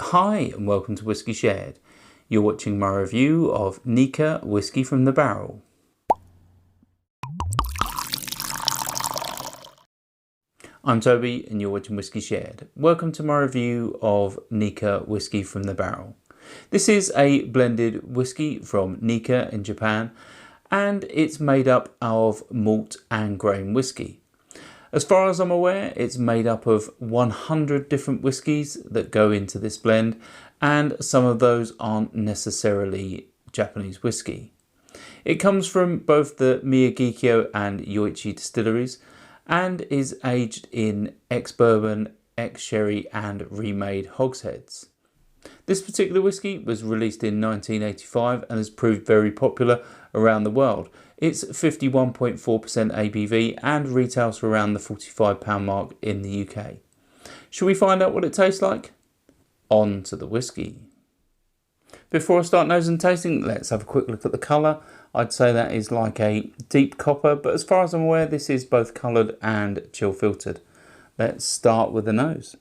Hi and welcome to Whisky Shared. You're watching my review of Nikka Whisky from the Barrel. I'm Toby and you're watching Whisky Shared. Welcome to my review of Nikka Whisky from the Barrel. This is a blended whisky from Nikka in Japan, and it's made up of malt and grain whisky. As far as I'm aware, it's made up of 100 different whiskies that go into this blend, and some of those aren't necessarily Japanese whiskey. It comes from both the Miyagikyo and Yoichi distilleries and is aged in ex-bourbon, ex-sherry and remade hogsheads. This particular whisky was released in 1985 and has proved very popular around the world. It's 51.4% ABV and retails for around the £45 mark in the UK. Shall we find out what it tastes like? On to the whisky. Before I start nose and tasting, let's have a quick look at the colour. I'd say that is like a deep copper, but as far as I'm aware, this is both coloured and chill filtered. Let's start with the nose.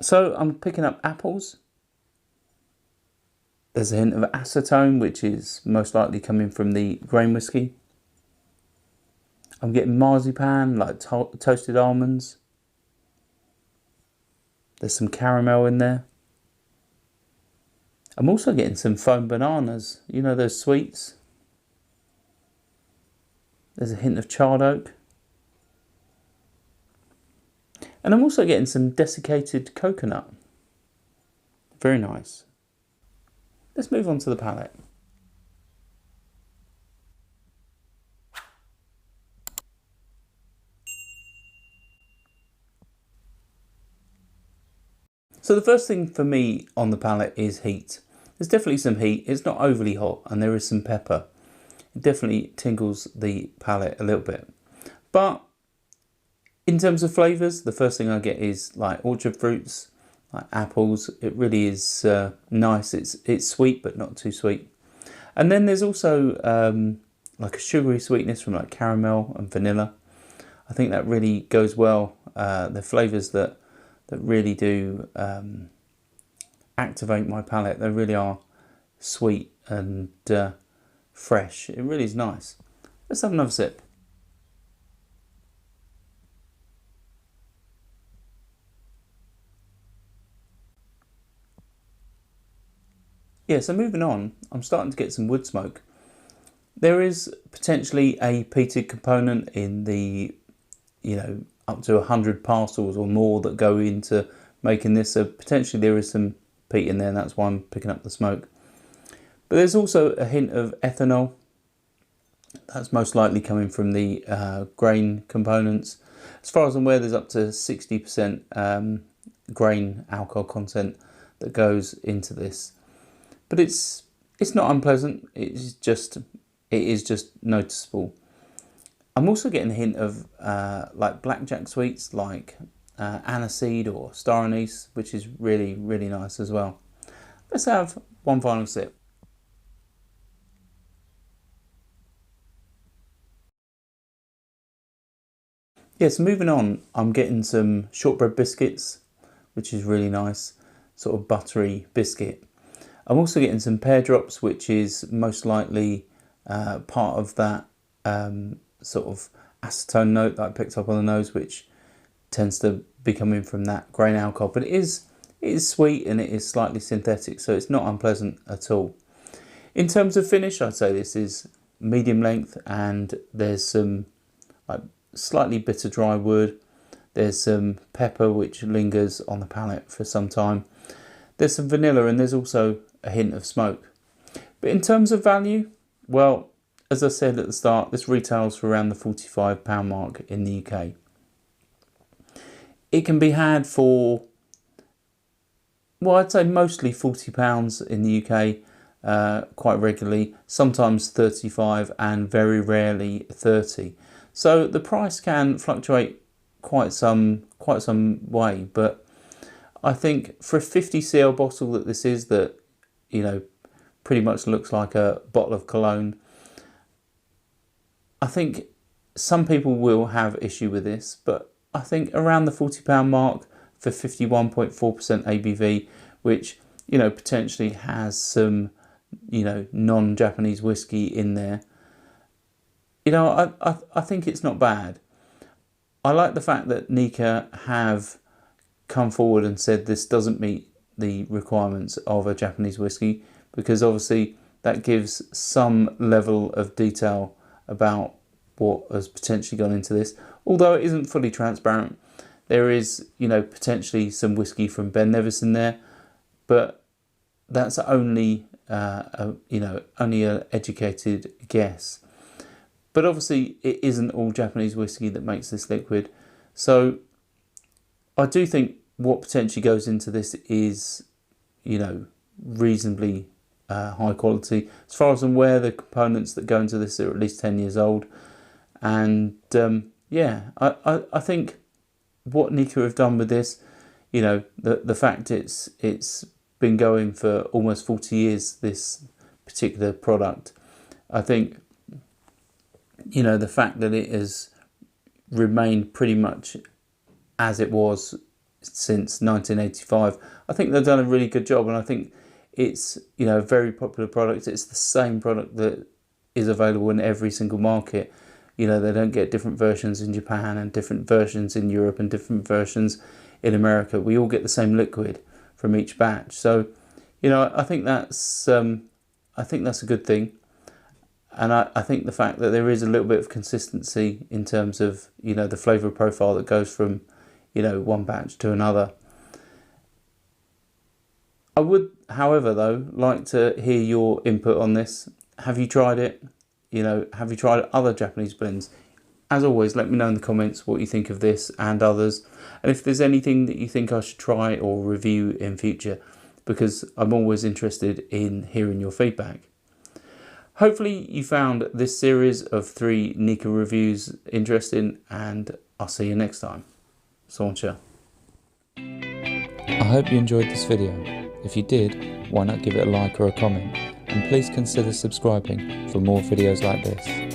So I'm picking up apples. There's a hint of acetone, which is most likely coming from the grain whisky. I'm getting marzipan, like toasted almonds. There's some caramel in there. I'm also getting some foam bananas, you know, those sweets. There's a hint of charred oak. And I'm also getting some desiccated coconut. Very nice. Let's move on to the palate. So the first thing for me on the palate is heat. There's definitely some heat. It's not overly hot and there is some pepper. It definitely tingles the palate a little bit. But in terms of flavours, the first thing I get is like orchard fruits, like apples. It really is nice. It's sweet but not too sweet. And then there's also like a sugary sweetness from like caramel and vanilla. I think that really goes well. The flavours that really do activate my palate. They really are sweet and fresh. It really is nice. Let's have another sip. Yeah, so moving on, I'm starting to get some wood smoke. There is potentially a peated component in the, up to 100 parcels or more that go into making this. So potentially there is some peat in there, and that's why I'm picking up the smoke. But there's also a hint of ethanol. That's most likely coming from the grain components. As far as I'm aware, there's up to 60% grain alcohol content that goes into this. But it's not unpleasant. It is just noticeable. I'm also getting a hint of like blackjack sweets, like aniseed or star anise, which is really, really nice as well. Let's have one final sip. Yeah, so moving on, I'm getting some shortbread biscuits, which is really nice, sort of buttery biscuit. I'm also getting some pear drops, which is most likely part of that sort of acetone note that I picked up on the nose, which tends to be coming from that grain alcohol. But it is sweet and it is slightly synthetic, so it's not unpleasant at all. In terms of finish, I'd say this is medium length, and there's some like slightly bitter dry wood. There's some pepper which lingers on the palate for some time. There's some vanilla, and there's also a hint of smoke. But in terms of value, well, as I said at the start, this retails for around the £45 mark in the UK. It can be had for, well, I'd say mostly £40 in the UK, quite regularly, sometimes 35 and very rarely 30. So the price can fluctuate quite some way, but I think for a 50cl bottle that this is, that pretty much looks like a bottle of cologne, I think some people will have issue with this, but I think around the £40 mark for 51.4% ABV, which, you know, potentially has some, you know, non-Japanese whiskey in there. You know, I think it's not bad. I like the fact that Nikka have come forward and said this doesn't meet the requirements of a Japanese whiskey, because obviously that gives some level of detail about what has potentially gone into this. Although it isn't fully transparent, there is, you know, potentially some whiskey from Ben Nevis in there, but that's only only an educated guess. But obviously it isn't all Japanese whiskey that makes this liquid. So I do think what potentially goes into this is, you know, reasonably high quality. As far as I'm aware, the components that go into this are at least 10 years old. And yeah, I think what Nikka have done with this, you know, the fact it's been going for almost 40 years, this particular product, I think, you know, the fact that it has remained pretty much as it was since 1985, I think they've done a really good job. And I think it's, you know, a very popular product. It's the same product that is available in every single market. You know, they don't get different versions in Japan and different versions in Europe and different versions in America. We all get the same liquid from each batch. So, you know, I think that's a good thing. And I think the fact that there is a little bit of consistency in terms of, you know, the flavour profile that goes from, you know, one batch to another. I would, however, though, like to hear your input on this. Have you tried it? You know, have you tried other Japanese blends? As always, let me know in the comments what you think of this and others. And if there's anything that you think I should try or review in future, because I'm always interested in hearing your feedback. Hopefully you found this series of 3 Nikka reviews interesting, and I'll see you next time. Sauncha. I hope you enjoyed this video. If you did, why not give it a like or a comment, and please consider subscribing for more videos like this.